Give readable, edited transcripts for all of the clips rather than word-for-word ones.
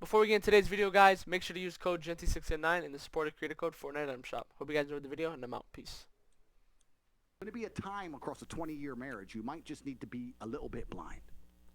Before we get into today's video, guys, make sure to use code GENTY689 in the supported creator code Fortnite item shop. Hope you guys enjoyed the video, and I'm out. Peace. Going to be a time across a 20-year marriage you might just need to be a little bit blind.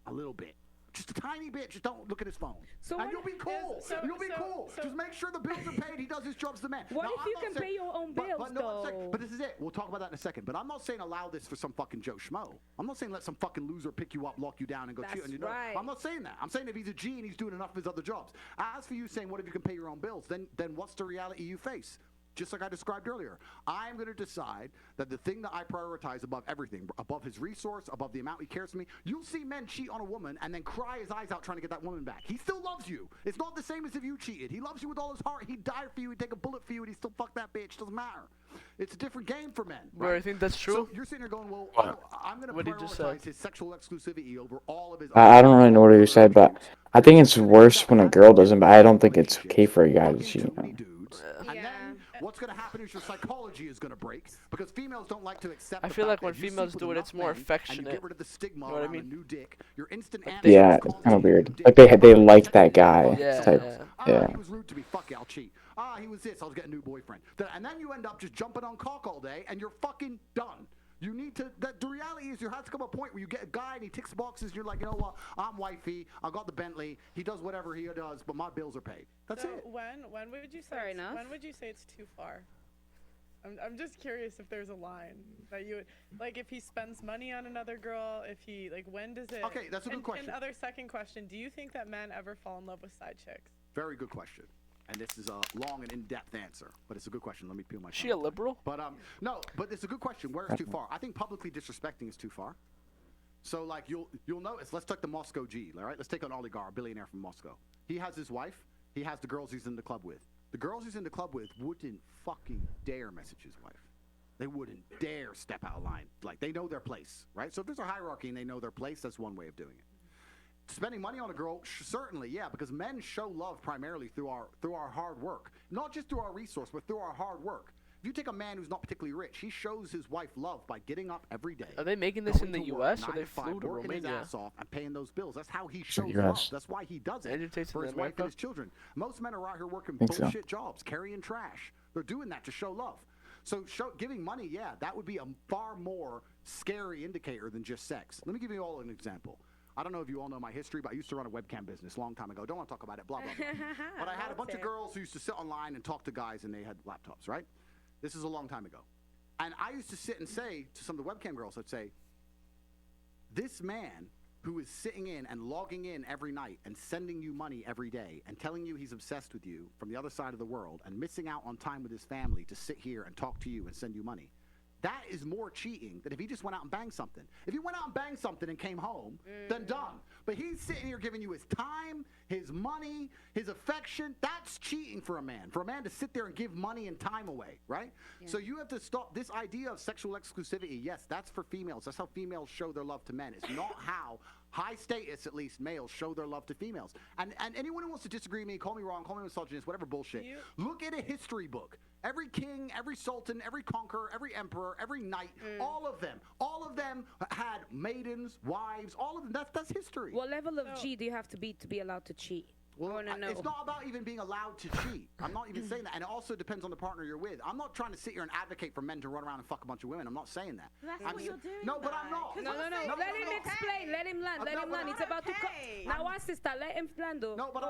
A little bit. Just a tiny bit. Just don't look at his phone. And you'll be cool. You'll be cool. Just make sure the bills are paid. He does his jobs as the man. What if you can pay your own bills, though? But this is it. We'll talk about that in a second. But I'm not saying allow this for some fucking Joe Schmo. I'm not saying let some fucking loser pick you up, lock you down, and go cheat on you. Right. I'm not saying that. I'm saying if he's a G and he's doing enough of his other jobs. As for you saying, what if you can pay your own bills? Then what's the reality you face? Just like I described earlier, I'm going to decide that the thing that I prioritize above everything, above his resource, above the amount he cares for me. You'll see men cheat on a woman and then cry his eyes out trying to get that woman back. He still loves you. It's not the same as if you cheated. He loves you with all his heart. He'd die for you. He'd take a bullet for you, and he'd still fuck that bitch. Doesn't matter. It's a different game for men. Bro, I think that's true. So you're sitting there going, well, I'm going to prioritize his sexual exclusivity over all of his. I don't really know what you said, but I think it's worse when a girl doesn't, but I don't think it's okay for a guy to cheat. And then what's going to happen is your psychology is going to break because females don't like to accept. I feel like when females do it, it's more affectionate. You get rid of the stigma you know what I around mean? a new dick. Your instant yeah, it's kind of weird. Like they like that guy. Yeah. He was rude to me. Fuck it, I'll cheat. He was this. I'll get a new boyfriend. And then you end up just jumping on cock all day, and you're fucking done. You need to. The reality is, there has to come a point where you get a guy and he ticks boxes. And you're like, you know what? I'm wifey. I got the Bentley. He does whatever he does, but my bills are paid. That's it. When would you say? When would you say it's too far? I'm just curious if there's a line that you would, like, if he spends money on another girl, if he, like, when does it? Okay, that's a good question. And second question, do you think that men ever fall in love with side chicks? Very good question. And this is a long and in-depth answer, but it's a good question. Let me peel my. She a liberal? But no, but it's a good question. Where is too far? I think publicly disrespecting is too far. So like you'll notice. Let's take the Moscow G. All right, let's take an oligarch, a billionaire from Moscow. He has his wife. He has the girls he's in the club with. The girls he's in the club with wouldn't fucking dare message his wife. They wouldn't dare step out of line. Like they know their place, right? So if there's a hierarchy and they know their place, that's one way of doing it. Spending money on a girl, certainly, yeah, because men show love primarily through our hard work, not just through our resource, but through our hard work. If you take a man who's not particularly rich, he shows his wife love by getting up every day. Are they making this in the U.S. or they flew to working Romania? his ass off and paying those bills. That's how he shows love. That's why he does it for his wife and his children. Most men are out here working bullshit jobs, carrying trash. They're doing that to show love. So giving money, yeah, that would be a far more scary indicator than just sex. Let me give you all an example. I don't know if you all know my history, but I used to run a webcam business a long time ago. Don't want to talk about it, blah, blah, blah. But I had a bunch of girls who used to sit online and talk to guys, and they had laptops, right? This is a long time ago. And I used to sit and say to some of the webcam girls, I'd say, this man who is sitting in and logging in every night and sending you money every day and telling you he's obsessed with you from the other side of the world and missing out on time with his family to sit here and talk to you and send you money. That is more cheating than if he just went out and banged something. If he went out and banged something and came home, then done. But he's sitting here giving you his time, his money, his affection. That's cheating for a man. For a man to sit there and give money and time away, right? Yeah. So you have to stop this idea of sexual exclusivity. Yes, that's for females. That's how females show their love to men. It's not how high status, at least, males show their love to females. And anyone who wants to disagree with me, call me wrong, call me misogynist, whatever bullshit, look at a history book. Every king, every sultan, every conqueror, every emperor, every knight, all of them had maidens, wives, all of them. That's history. What level of G do you have to be allowed to cheat? Well, it's not about even being allowed to cheat. I'm not even saying that. And it also depends on the partner you're with. I'm not trying to sit here and advocate for men to run around and fuck a bunch of women. I'm not saying that. That's what you're doing. No, but I'm not. No. Let him explain. Let him land. Let him land. It's about to come. Now, our sister, let him land. No, but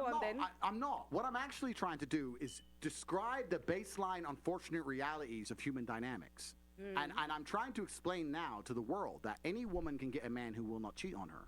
I'm not. What I'm actually trying to do is describe the baseline unfortunate realities of human dynamics. And I'm trying to explain now to the world that any woman can get a man who will not cheat on her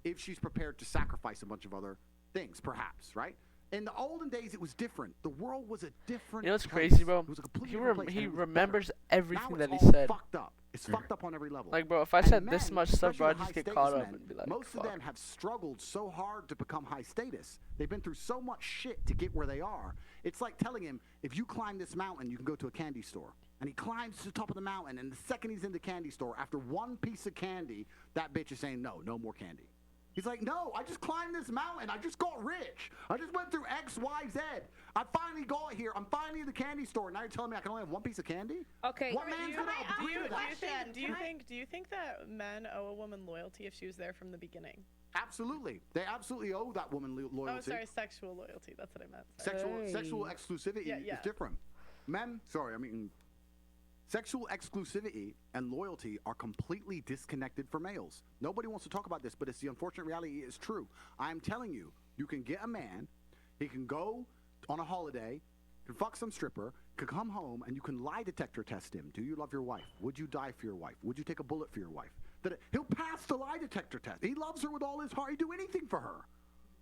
if she's prepared to sacrifice a bunch of other things, perhaps, right? In the olden days, it was different. The world was a different. You know what's place. crazy, bro? It was a completely different place, He and it was remembers better. everything Now that he it's all said. fucked up. It's fucked up on every level. Like, bro, if I And said men, this much stuff, bro, I'd especially just get the caught high up status and be like, most of them have struggled so hard to become high status. They've been through so much shit to get where they are. It's like telling him, if you climb this mountain, you can go to a candy store. And he climbs to the top of the mountain, and the second he's in the candy store, after one piece of candy, that bitch is saying, no more candy. He's like, no, I just climbed this mountain. I just got rich. I just went through X, Y, Z. I finally got here. I'm finally in the candy store. Now you're telling me I can only have one piece of candy? Okay. What man's gonna agree to that? Do you think that men owe a woman loyalty if she was there from the beginning? Absolutely. They absolutely owe that woman loyalty. Oh, sorry, sexual loyalty. That's what I meant. Sexual exclusivity is different. Sexual exclusivity and loyalty are completely disconnected for males. Nobody wants to talk about this, but it's the unfortunate reality. It's true. I'm telling you, you can get a man, he can go on a holiday, can fuck some stripper, can come home, and you can lie detector test him. Do you love your wife? Would you die for your wife? Would you take a bullet for your wife? He'll pass the lie detector test. He loves her with all his heart. He'd do anything for her.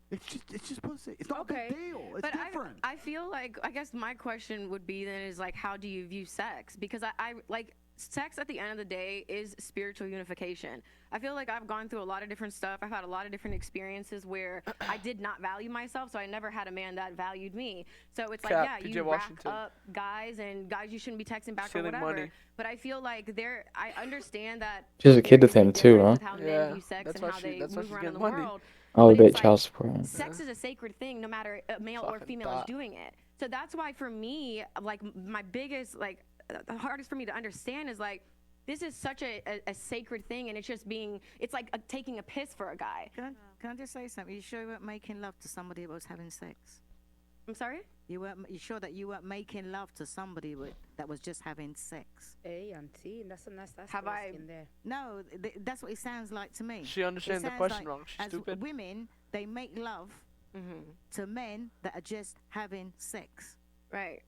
It's just pussy. It's not a big deal. It's different. I feel like, I guess my question would be then is like, how do you view sex? Because I like, sex at the end of the day is spiritual unification. I feel like I've gone through a lot of different stuff. I've had a lot of different experiences where I did not value myself, so I never had a man that valued me. So it's like, you rack up guys, and guys you shouldn't be texting back or whatever. Money. But I feel like I understand that. She has a kid with him too, huh? How men view sex and how they move around in the world. Oh, a bit child support. Sex is a sacred thing, no matter male or female is doing it. So that's why for me, like my biggest, like the hardest for me to understand is like, this is such a sacred thing, and it's just it's like taking a piss for a guy. Can I just say something? You sure you weren't making love to somebody who was having sex? I'm sorry? You sure that you weren't making love to somebody that was just having sex? Hey, auntie, that's have I? In there. No, that's what it sounds like to me. She understands the question wrong. She's stupid. As women, they make love to men that are just having sex. Right.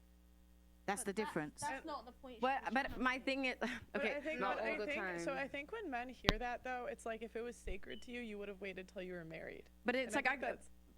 That's the difference. That's not the point. But my thing is, okay, not all the time. So I think when men hear that though, it's like if it was sacred to you, you would have waited till you were married. But it's like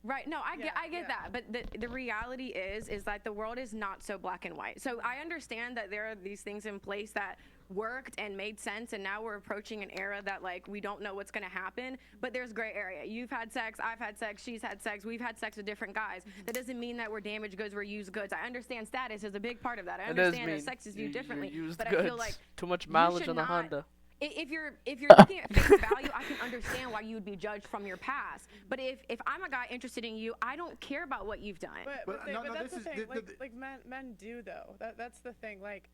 right. No, I get that. But the reality is that the world is not so black and white. So I understand that there are these things in place that worked and made sense, and now we're approaching an era that like we don't know what's going to happen, but there's gray area. You've had sex, I've had sex, she's had sex, we've had sex with different guys. That doesn't mean that we're damaged goods, we're used goods. I understand status is a big part of that. I understand that sex is viewed differently, but I feel like too much mileage on the Honda. If you're looking at face value, I can understand why you would be judged from your past. But if I'm a guy interested in you, I don't care about what you've done. But that's the thing. Like men do though. That's the thing. Like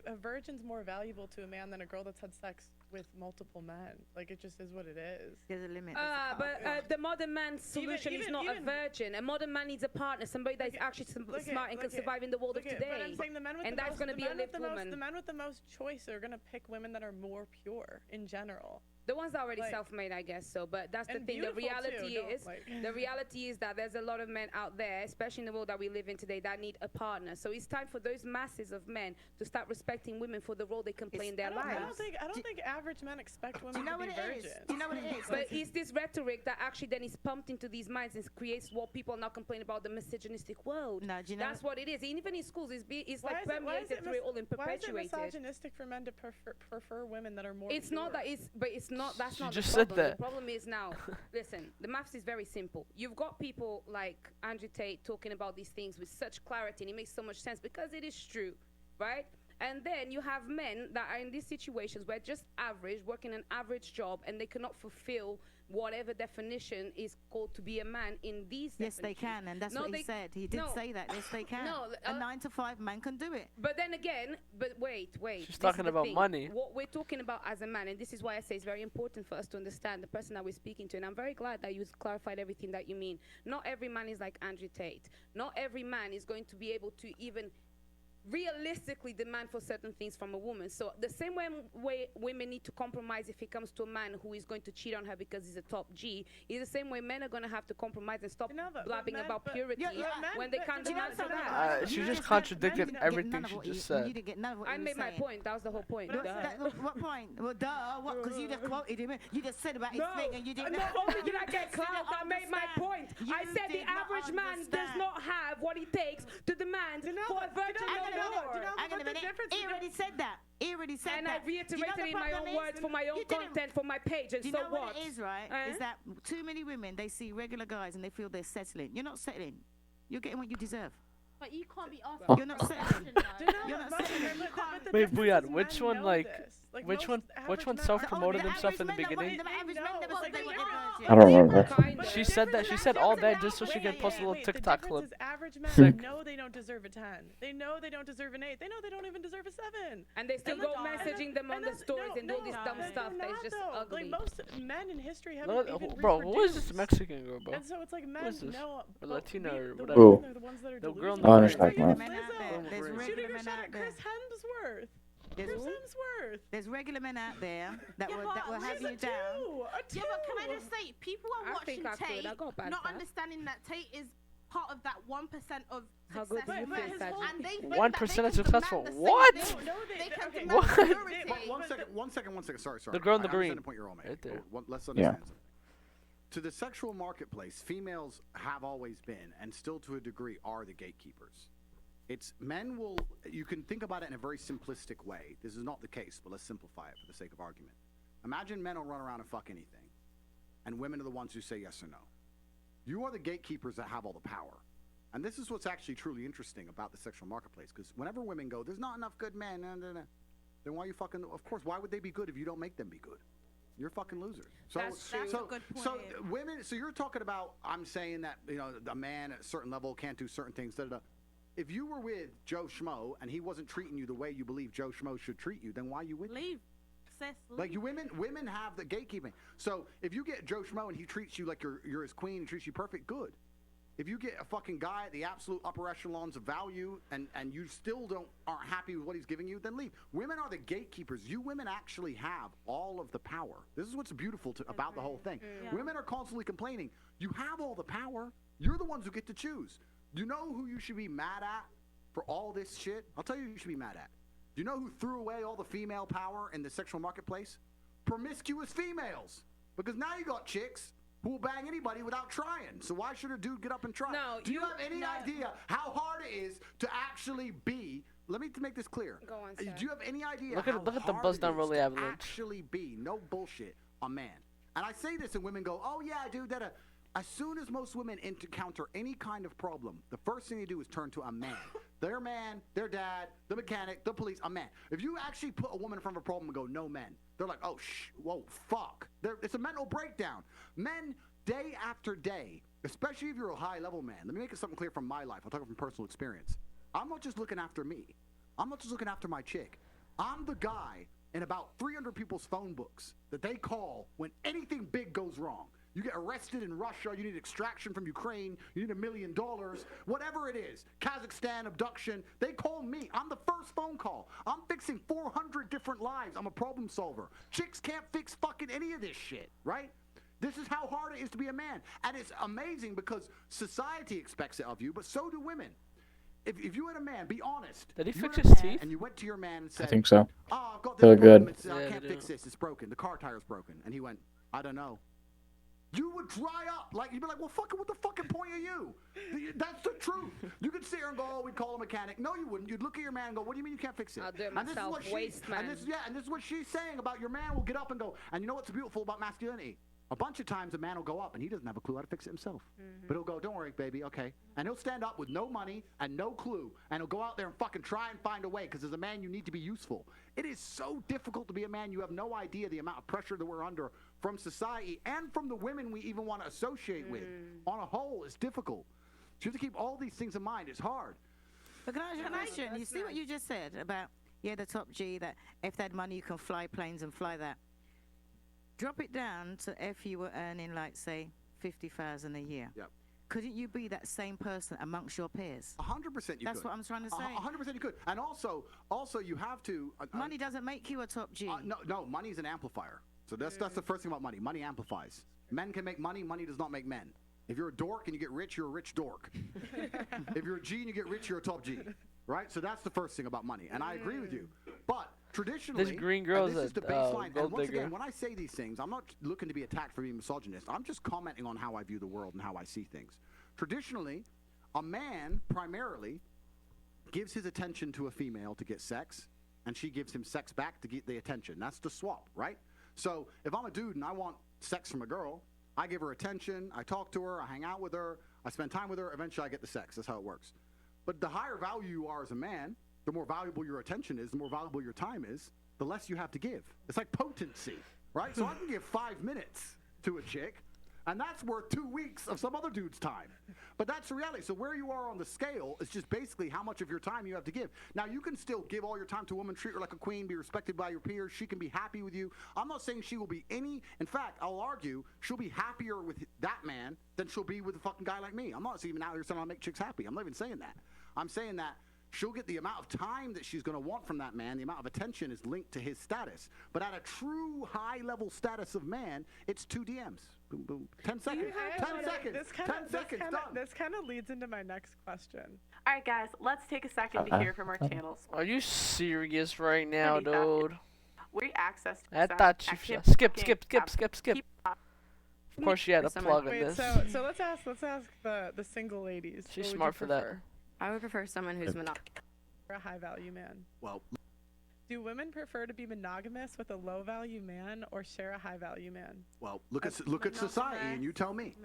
a virgin's more valuable to a man than a girl that's had sex with multiple men. Like, it just is what it is. There's a limit. But the modern man's solution is not a virgin. A modern man needs a partner, somebody that is actually smart and can survive in the world of today. But I'm saying the men with and that's going to be a lived woman. The men with the most choice are going to pick women that are more pure in general. The ones that are already self-made, I guess so. But that's the thing. The reality is that there's a lot of men out there, especially in the world that we live in today, that need a partner. So it's time for those masses of men to start respecting women for the role they can play in their lives. I don't think average men expect women to be virgins. Do you know what it is? But it's this rhetoric that actually then is pumped into these minds and creates what people now complain about, the misogynistic world. No, do you know that's what it is. And even in schools, it's like permeated through it all and perpetuated. Why is it misogynistic for men to prefer women that are more It's pure? Not that it's, but it's not, that's not just the problem. Said that. The problem is now, listen, the maths is very simple. You've got people like Andrew Tate talking about these things with such clarity, and it makes so much sense because it is true, right? And then you have men that are in these situations where just average, working an average job, and they cannot fulfill whatever definition is called to be a man in these Yes, they can, and that's what he said. He did say that. Yes, they can. A 9-to-5 man can do it. But then again, wait. She's talking about money. What we're talking about as a man, and this is why I say it's very important for us to understand the person that we're speaking to, and I'm very glad that you clarified everything that you mean. Not every man is like Andrew Tate. Not every man is going to be able to even realistically demand for certain things from a woman. So the same way women need to compromise if it comes to a man who is going to cheat on her because he's a top G, is the same way men are going to have to compromise and stop blabbing about purity when they can't demand for that. She just contradicted everything she just said. I made my point. That was the whole point. What point? Well, what? Because you just quoted him. You just said about his thing and you didn't. Not only did I get clout, I made my point. I said the average man does not have what it takes to demand for a virgin. Hang on a minute. He already said that. And I reiterated in my own words for my own content for my page. And do you know what it is, right? Is that too many women, they see regular guys and they feel they're settling. You're not settling. You're getting what you deserve. But you can't be You're not settling. You're not Wait, Booyah, which one, like... Like Which most one? Which average one men self-promoted aren't- himself in the average men beginning? The average men never said they wanted virgins. I don't remember. Kinda. She said that. She said all that just so she could post a little Wait, TikTok the clip. difference is average men Sick. know they don't deserve a 10. They know they don't deserve an 8. They know they don't even deserve a 7. And they still go messaging them on the stories and do all this dumb they're stuff that is not, just though. ugly. Like most men in history haven't Look, even bro, who is this reproduced. Mexican girl, bro? And so it's like men is this? know. Or Latina or the whatever. Who? women are the ones that are The girl in delusional. the Oh, I green. understand, Like man. Lizzo. There's Green. regular Shooting a men shot out at there. Chris Hemsworth. There's, Chris Hemsworth. there's regular men out there that Yeah, will but have She's you a down. two. A two. Yeah, but can I just say, people are I watching think I could. Tate, I got a bad not past. understanding that Tate is part of that 1% of How good successful do you men, feel, Sajid? and they think 1% that they of can demand successful. the same What? thing. No, They can okay. demand What? majority. But one second. Sorry. The girl in the I green. understand the point you're all making. Right there. Let's Yeah. understand something. To the sexual marketplace, females have always been, and still to a degree, are the gatekeepers. It's men will. You can think about it in a very simplistic way. This is not the case, but let's simplify it for the sake of argument. Imagine men will run around and fuck anything, and women are the ones who say yes or no. You are the gatekeepers that have all the power. And this is what's actually truly interesting about the sexual marketplace, because whenever women go, there's not enough good men, then why are you fucking, of course, why would they be good if you don't make them be good? You're fucking losers. So, That's true. That's a good point. so women, so you're talking about, I'm saying that, a man at a certain level can't do certain things, da-da-da. If you were with Joe Schmo and he wasn't treating you the way you believe Joe Schmo should treat you, then why are you with him? Leave. Sis, leave. Like women have the gatekeeping. So if you get Joe Schmo and he treats you like you're his queen and treats you perfect, good. If you get a fucking guy at the absolute upper echelons of value and you still aren't happy with what he's giving you, then leave. Women are the gatekeepers. You women actually have all of the power. This is what's beautiful about the whole thing. Yeah. Women are constantly complaining. You have all the power. You're the ones who get to choose. Do you know who you should be mad at for all this shit? I'll tell you who you should be mad at. Do you know who threw away all the female power in the sexual marketplace? Promiscuous females. Because now you got chicks who will bang anybody without trying. So why should a dude get up and try? No, Do you have any idea how hard it is to actually be? Let me make this clear. Go on, sir. Do you have any idea Look how at the hard Buzz it Down is Rolly to Avalanche. actually be, no bullshit, a man? And I say this and women go, oh yeah, dude, that. As soon as most women encounter any kind of problem, the first thing they do is turn to a man. Their man, their dad, the mechanic, the police, a man. If you actually put a woman in front of a problem and go, no men, they're like, oh, whoa, fuck. It's a mental breakdown. Men, day after day, especially if you're a high-level man, let me make it something clear from my life. I'll talk from personal experience. I'm not just looking after me. I'm not just looking after my chick. I'm the guy in about 300 people's phone books that they call when anything big goes wrong. You get arrested in Russia, you need extraction from Ukraine, you need $1 million, whatever it is, Kazakhstan, abduction, they call me. I'm the first phone call. I'm fixing 400 different lives. I'm a problem solver. Chicks can't fix fucking any of this shit, right? This is how hard it is to be a man. And it's amazing because society expects it of you, but so do women. If you had a man, be honest. Did he You fix had a his man teeth? And you went to your man and said, I think so. oh, I've got They're this problem. good. I Yeah, can't they fix do. this. It's broken. The car tire's broken. And he went, I don't know. You would dry up. Like, you'd be like, well, fucking, what the fucking point are you? That's the truth. You could sit here and go, oh, we'd call a mechanic. No, you wouldn't. You'd look at your man and go, what do you mean you can't fix it? I'll do it And this is myself. what Waste man. and this is what she's saying about your man will get up and go, and you know what's beautiful about masculinity? A bunch of times a man will go up and he doesn't have a clue how to fix it himself. But he'll go, don't worry, baby, okay. And he'll stand up with no money and no clue. And he'll go out there and fucking try and find a way because as a man, you need to be useful. It is so difficult to be a man. You have no idea the amount of pressure that we're under from society and from the women we even want to associate with. On a whole, it's difficult. So you have to keep all these things in mind. It's hard. But can I ask you a question? You see what you just said about, the top G, that if they had money, you can fly planes and fly that. Drop it down to if you were earning, like, say, 50,000 a year. Yep. Couldn't you be that same person amongst your peers? 100% you could. That's what I'm trying to say. 100% you could. And also you have to... Money doesn't make you a top G. No, money is an amplifier. So that's the first thing about money. Money amplifies. Men can make money. Money does not make men. If you're a dork and you get rich, you're a rich dork. If you're a G and you get rich, you're a top G. Right? So that's the first thing about money. And I agree with you. But traditionally... This green girl this is is the a baseline. gold And once digger. again, when I say these things, I'm not looking to be attacked for being misogynist. I'm just commenting on how I view the world and how I see things. Traditionally, a man primarily gives his attention to a female to get sex, and she gives him sex back to get the attention. That's the swap, right? So if I'm a dude and I want sex from a girl, I give her attention, I talk to her, I hang out with her, I spend time with her, eventually I get the sex. That's how it works. But the higher value you are as a man, the more valuable your attention is, the more valuable your time is, the less you have to give. It's like potency, right? So I can give 5 minutes to a chick, and that's worth 2 weeks of some other dude's time. But that's the reality. So where you are on the scale is just basically how much of your time you have to give. Now, you can still give all your time to a woman, treat her like a queen, be respected by your peers. She can be happy with you. I'm not saying she will be any. In fact, I'll argue she'll be happier with that man than she'll be with a fucking guy like me. I'm not even out here saying I'll make chicks happy. I'm not even saying that. I'm saying that she'll get the amount of time that she's going to want from that man. The amount of attention is linked to his status. But at a true high-level status of man, it's 2 DMs. Boom, boom. 10 seconds. 10 seconds. 10 seconds. Done. This kind of leads into my next question. All right, guys, let's take a second to hear from our channels. Are you serious right now, dude? We access. I thought you skip. Of course, she had a plug in this. So let's ask the single ladies. She's smart for that. I would prefer someone who's monogamous. A high value man. Well, do women prefer to be monogamous with a low value man or share a high value man? Well, look at society and you tell me.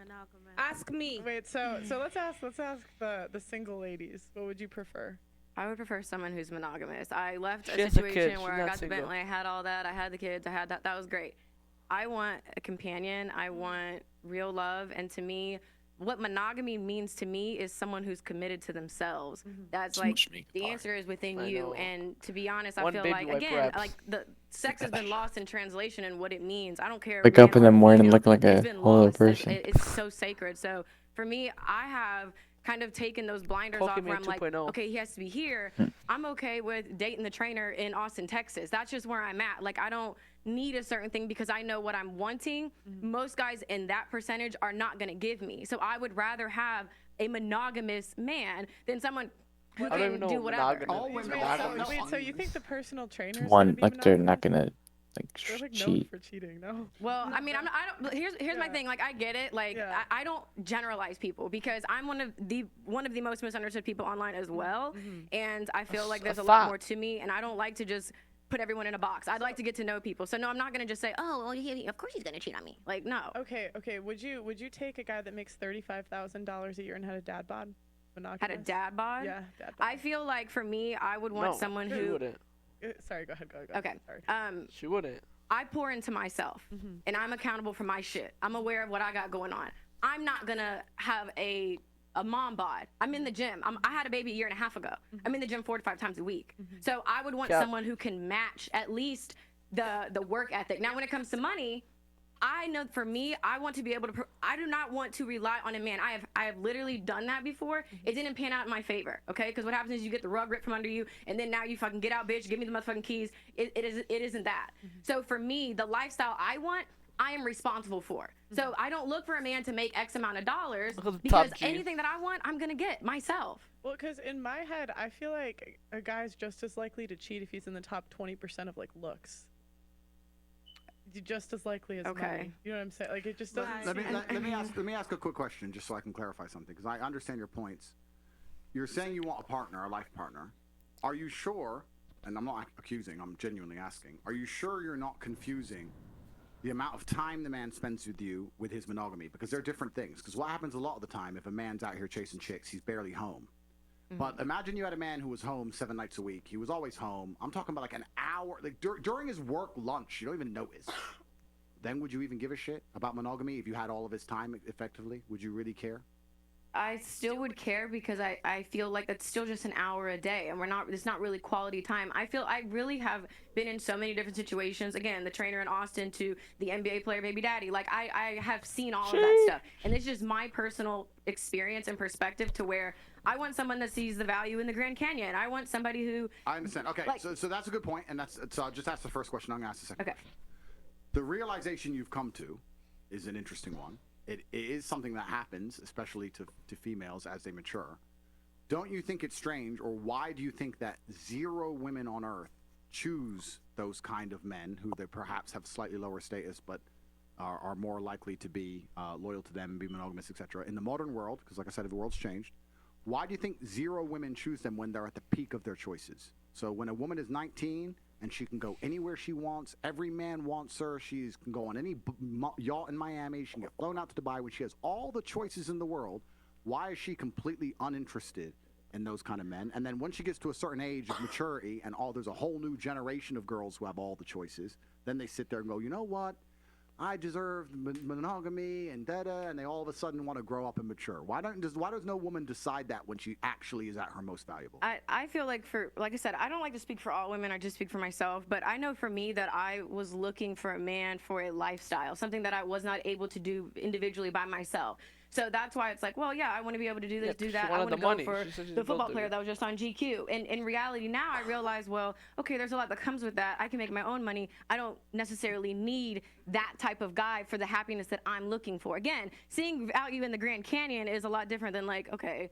Ask me. Wait, so let's ask the single ladies. What would you prefer? I would prefer someone who's monogamous. I left a situation where I got the Bentley, I had all that, I had the kids, I had that. That was great. I want a companion. I want real love, and to me, what monogamy means to me is someone who's committed to themselves. That's like the answer is within you. And to be honest, I feel like again, like the sex has been lost in translation and what it means. I don't care. Wake up in the morning looking like a whole other person. It's so sacred. So for me, I have kind of taken those blinders off where I'm like, okay, he has to be here. I'm okay with dating the trainer in Austin, Texas. That's just where I'm at. Like, I don't need a certain thing because I know what I'm wanting. Most guys in that percentage are not going to give me. So I would rather have a monogamous man than someone who can do whatever. Wait, so you think the personal trainer is one, like, they're not going to they're like cheat. known for cheating, no? Well, I mean, I don't. Here's my thing. Like, I get it. Like, I don't generalize people because I'm one of the most misunderstood people online as well. And I feel like there's a lot more to me, and I don't like to just put everyone in a box. I'd like to get to know people. So no, I'm not gonna just say, oh, well, of course he's gonna cheat on me. Like, no. Okay. Would you take a guy that makes $35,000 a year and had a dad bod? Monogamous? Had a dad bod? Yeah, dad bod. I feel like for me, I would want someone who. Wouldn't. Sorry, go ahead. Okay. Sorry. She wouldn't. I pour into myself, and I'm accountable for my shit. I'm aware of what I got going on. I'm not gonna have a mom bod. I'm in the gym. I had a baby a year and a half ago. I'm in the gym 4 to 5 times a week. So I would want someone who can match at least the work ethic. Now, when it comes to money, I know for me, I want to be able to. I do not want to rely on a man. I have literally done that before. It didn't pan out in my favor. Okay, because what happens is you get the rug ripped from under you, and then now you fucking get out, bitch. Give me the motherfucking keys. It isn't that. So for me, the lifestyle I want, I am responsible for. So I don't look for a man to make X amount of dollars because anything that I want, I'm gonna get myself. Well, because in my head, I feel like a guy's just as likely to cheat if he's in the top 20% of like looks. Just as likely as money. You know what I'm saying? Like, it just doesn't. Let me ask a quick question just so I can clarify something, because I understand your points. You're saying you want a partner, a life partner. Are you sure? And I'm not accusing. I'm genuinely asking. Are you sure you're not confusing the amount of time the man spends with you with his monogamy? Because they're different things. Because what happens a lot of the time, if a man's out here chasing chicks, he's barely home. But imagine you had a man who was home 7 nights a week. He was always home. I'm talking about like an hour, like during his work lunch. You don't even notice. Then would you even give a shit about monogamy if you had all of his time effectively? Would you really care? I still would care because I feel like that's still just an hour a day, and it's not really quality time. I feel I really have been in so many different situations. Again, the trainer in Austin to the NBA player baby daddy. Like, I have seen all of that stuff, and it's just my personal experience and perspective to where I want someone that sees the value in the Grand Canyon. I want somebody who. I understand. Okay, like, so that's a good point, and so I'll just ask the first question. I'm gonna ask the second. Okay. Question. The realization you've come to is an interesting one. It is something that happens, especially to females as they mature. Don't you think it's strange, or why do you think that 0 women on Earth choose those kind of men who they perhaps have slightly lower status, but are more likely to be loyal to them, be monogamous, etc. In the modern world, because like I said, the world's changed. Why do you think 0 women choose them when they're at the peak of their choices? So when a woman is 19 and she can go anywhere she wants, every man wants her, she can go on any yacht in Miami, she can get flown out to Dubai, when she has all the choices in the world, why is she completely uninterested in those kind of men. And then once she gets to a certain age of maturity and there's a whole new generation of girls who have all the choices, then they sit there and go, you know what? I deserve monogamy and and they all of a sudden want to grow up and mature. Why does no woman decide that when she actually is at her most valuable? I feel like like I said, I don't like to speak for all women. I just speak for myself. But I know for me that I was looking for a man for a lifestyle, something that I was not able to do individually by myself. So that's why it's like, well, yeah, I want to be able to do this, do that. I want to go for the football player that was just on GQ. And in reality, now I realize, well, okay, there's a lot that comes with that. I can make my own money. I don't necessarily need that type of guy for the happiness that I'm looking for. Again, seeing value in the Grand Canyon is a lot different than like, okay,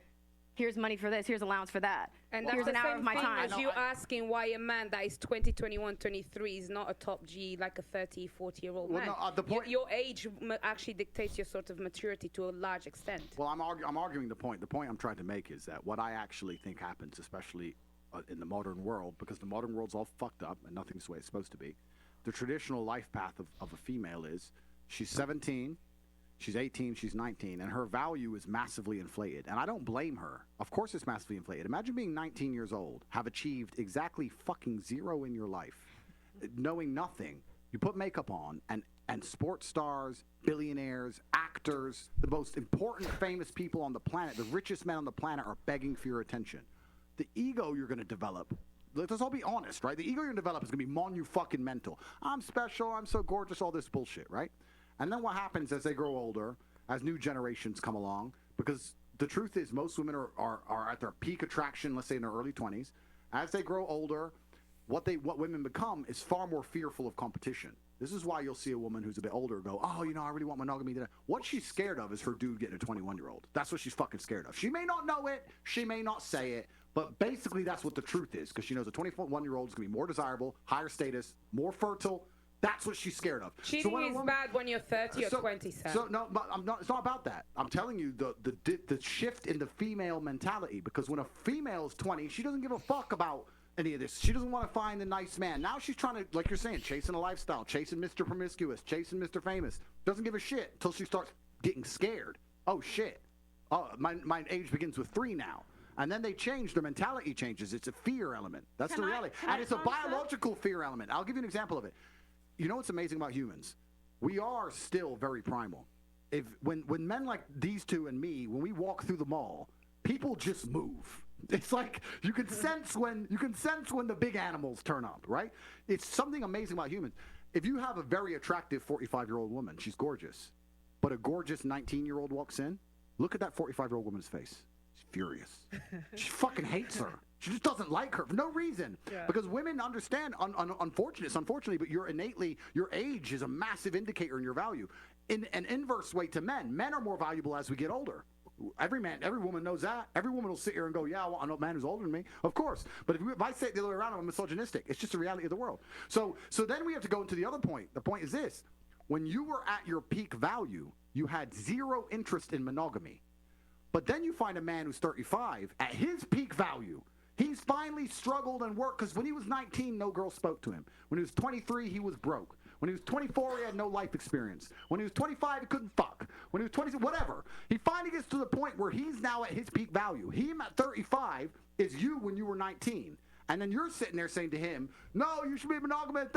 here's money for this, here's allowance for that. And here's an hour of my time. As you asking why a man that is 20, 21, 23 is not a top G like a 30, 40-year-old man. No, the point, your age actually dictates your sort of maturity to a large extent. Well, I'm arguing the point. The point I'm trying to make is that what I actually think happens, especially in the modern world, because the modern world's all fucked up and nothing's the way it's supposed to be, the traditional life path of a female is she's 17, she's 18, she's 19, and her value is massively inflated. And I don't blame her. Of course it's massively inflated. Imagine being 19 years old, have achieved exactly fucking zero in your life, knowing nothing. You put makeup on, and sports stars, billionaires, actors, the most important famous people on the planet, the richest men on the planet are begging for your attention. The ego you're going to develop, let's all be honest, right? The ego you're going to develop is going to be mon-you-fucking-mental. I'm special, I'm so gorgeous, all this bullshit, right? And then what happens as they grow older, as new generations come along, because the truth is most women are at their peak attraction, let's say in their early 20s. As they grow older, what women become is far more fearful of competition. This is why you'll see a woman who's a bit older go, oh, you know, I really want monogamy. What she's scared of is her dude getting a 21-year-old. That's what she's fucking scared of. She may not know it, she may not say it, but basically that's what the truth is, because she knows a 21-year-old is going to be more desirable, higher status, more fertile. That's what she's scared of. Cheating is bad when you're 30 or 20, Sam. So no, but it's not about that. I'm telling you the shift in the female mentality, because when a female is 20, she doesn't give a fuck about any of this. She doesn't want to find a nice man. Now she's trying to, like you're saying, chasing a lifestyle, chasing Mr. Promiscuous, chasing Mr. Famous. Doesn't give a shit until she starts getting scared. Oh shit. Oh, my age begins with 3 now. And then they change, their mentality changes. It's a fear element. That's the reality. And it's a biological fear element. I'll give you an example of it. You know what's amazing about humans? We are still very primal. When men like these two and me, when we walk through the mall, people just move. It's like you can sense when the big animals turn up, right? It's something amazing about humans. If you have a very attractive 45-year-old woman, she's gorgeous, but a gorgeous 19-year-old walks in, look at that 45-year-old woman's face. She's furious. She fucking hates her. She just doesn't like her for no reason. Yeah. Because women understand, unfortunately, but your age is a massive indicator in your value. In an inverse way to men are more valuable as we get older. Every woman knows that. Every woman will sit here and go, yeah, I know a man who's older than me. Of course. But if I say it the other way around, I'm misogynistic. It's just the reality of the world. So then we have to go into the other point. The point is this. When you were at your peak value, you had zero interest in monogamy. But then you find a man who's 35 at his peak value. He's finally struggled and worked, because when he was 19, no girl spoke to him. When he was 23, he was broke. When he was 24, he had no life experience. When he was 25, he couldn't fuck. When he was 20, whatever. He finally gets to the point where he's now at his peak value. Him at 35 is you when you were 19. And then you're sitting there saying to him, no, you should be monogamous.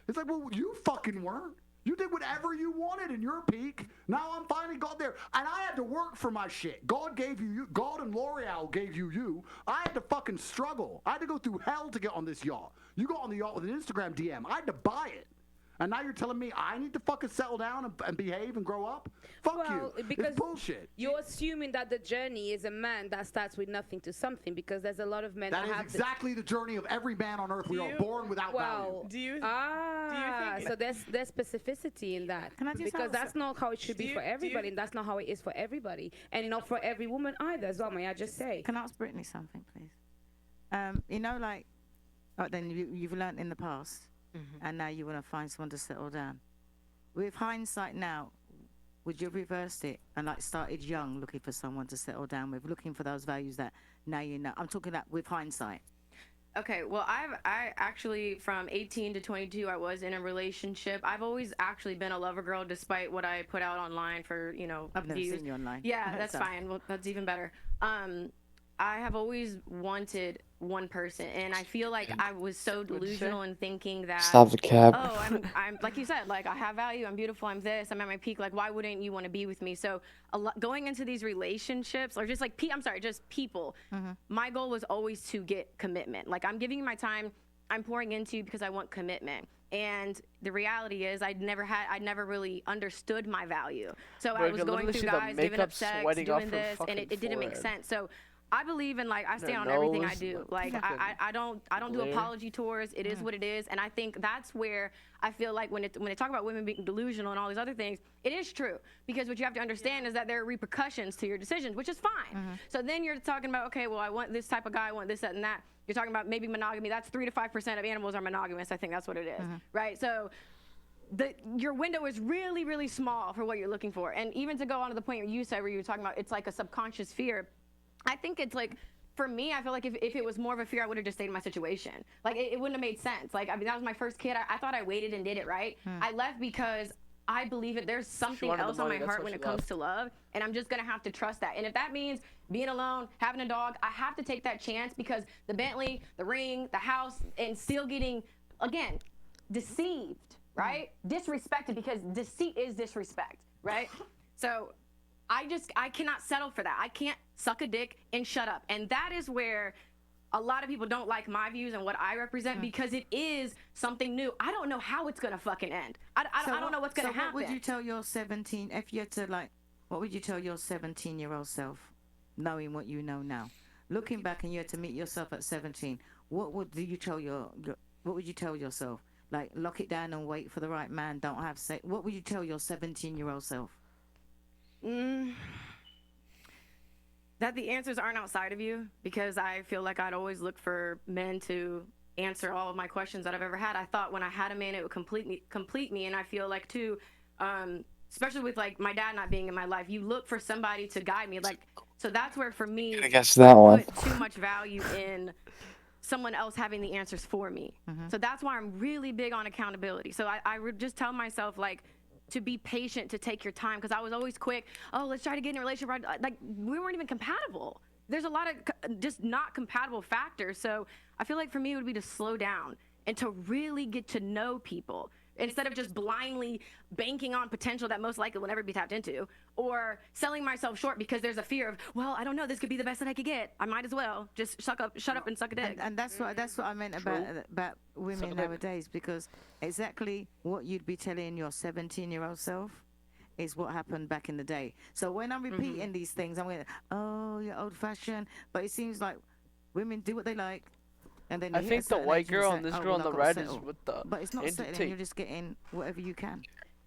It's like, well, you fucking weren't. You did whatever you wanted in your peak. Now I'm finally got there. And I had to work for my shit. God gave you. God and L'Oreal gave you. I had to fucking struggle. I had to go through hell to get on this yacht. You got on the yacht with an Instagram DM. I had to buy it. And now you're telling me I need to fucking settle down and behave and grow up? Fuck you. Because it's bullshit. You're assuming that the journey is a man that starts with nothing to something, because there's a lot of men that have exactly the journey of every man on earth. We are born without value. Do you think so there's specificity in that. Because that's not how it should be for everybody, and that's not how it is for everybody. And not for every woman either as well, may I just say. Can I ask Brittany something, please? You know, like, then you've learned in the past. Mm-hmm. And now you want to find someone to settle down. With hindsight now, would you have reversed it and like started young, looking for someone to settle down with, looking for those values that now you know? I'm talking about with hindsight. Okay, well, I actually, from 18 to 22, I was in a relationship. I've always actually been a lover girl, despite what I put out online for, I've never views. seen you online. Yeah, that's fine. Well, that's even better. I have always wanted one person, and I feel like I was so delusional in thinking that. Stop the cap. Oh, I'm like you said, like I have value, I'm beautiful, I'm this, I'm at my peak. Like, why wouldn't you want to be with me? So, going into these relationships, or just like just people. My goal was always to get commitment. Like, I'm giving you my time, I'm pouring into you because I want commitment. And the reality is, I never really understood my value. So I was going through guys, giving up sex, doing this, and it didn't make sense. So I believe in, like, I stay on everything I do. Like, I don't do apology tours. It is what it is. And I think that's where I feel like when they talk about women being delusional and all these other things, it is true. Because what you have to understand is that there are repercussions to your decisions, which is fine. So then you're talking about, okay, well, I want this type of guy, I want this, that, and that. You're talking about maybe monogamy. That's 3 to 5% of animals are monogamous. I think that's what it is, right? So your window is really, really small for what you're looking for. And even to go on to the point you said where you were talking about it's like a subconscious fear, I think it's like, for me, I feel like if it was more of a fear, I would have just stayed in my situation. Like, it wouldn't have made sense. Like, I mean, that was my first kid. I thought I waited and did it right. I left because I believe that there's something else on my heart when it comes to love, and I'm just going to have to trust that. And if that means being alone, having a dog, I have to take that chance because the Bentley, the ring, the house, and still getting, again, deceived, right? Disrespected, because deceit is disrespect, right? So I cannot settle for that. I can't suck a dick and shut up. And that is where a lot of people don't like my views and what I represent because it is something new. I don't know how it's going to fucking end. I don't know what's going to happen. So what would you tell your 17, if you had to, like, what would you tell your 17-year-old self, knowing what you know now? Looking back and you had to meet yourself at 17, what would you tell what would you tell yourself? Like, lock it down and wait for the right man, don't have sex. What would you tell your 17-year-old self? That the answers aren't outside of you, because I feel like I'd always look for men to answer all of my questions that I've ever had. I thought when I had a man, it would complete me. And I feel like too, especially with like my dad not being in my life, you look for somebody to guide me. Like, so that's where for me, I guess that one. Put too much value in someone else having the answers for me. So that's why I'm really big on accountability. So I would just tell myself, like, to be patient, to take your time, because I was always quick. Oh, let's try to get in a relationship. Like, we weren't even compatible. There's a lot of just not compatible factors. So I feel like for me, it would be to slow down and to really get to know people instead of just blindly banking on potential that most likely will never be tapped into, or selling myself short because there's a fear of, well, I don't know, this could be the best that I could get. I might as well just shut up and suck a dick. And that's what I meant about women nowadays, because exactly what you'd be telling your 17-year-old self is what happened back in the day. So when I'm repeating these things, I'm going, oh, you're old-fashioned, but it seems like women do what they like. And then I think the white girl and this girl on the red is with the. But it's not settling. You're just getting whatever you can.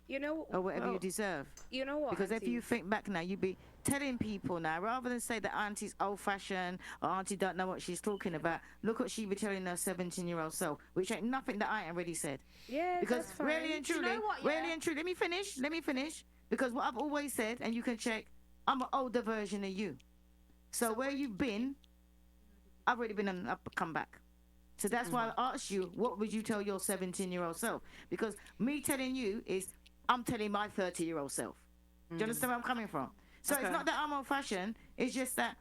You know, or whatever you deserve. You know what? Because Auntie, if you think back now, you'd be telling people now, rather than say that Auntie's old-fashioned or Auntie don't know what she's talking about. Look what she be telling her 17-year-old self, which ain't nothing that I ain't already said. Yeah, because that's fine. really and truly, you know what, really and truly, let me finish. Because what I've always said, and you can check, I'm an older version of you. So where you've been, I've already been on an up and come back. So that's why I asked you, what would you tell your 17-year-old self? Because me telling you is, I'm telling my 30-year-old self. Do you understand where I'm coming from? So it's not that I'm old-fashioned. It's just that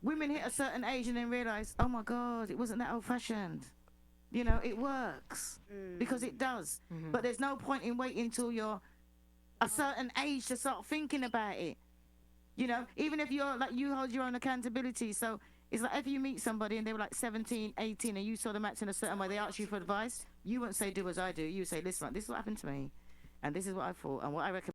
women hit a certain age and then realize, oh my God, it wasn't that old-fashioned. You know, it works because it does. But there's no point in waiting until you're a certain age to start thinking about it. You know, even if you're like, you hold your own accountability. So it's like if you meet somebody and they were like 17, 18 and you saw them acting a certain way, they ask you for advice, you won't say do as I do. You say, listen, this is what happened to me and this is what I thought and what I recommend.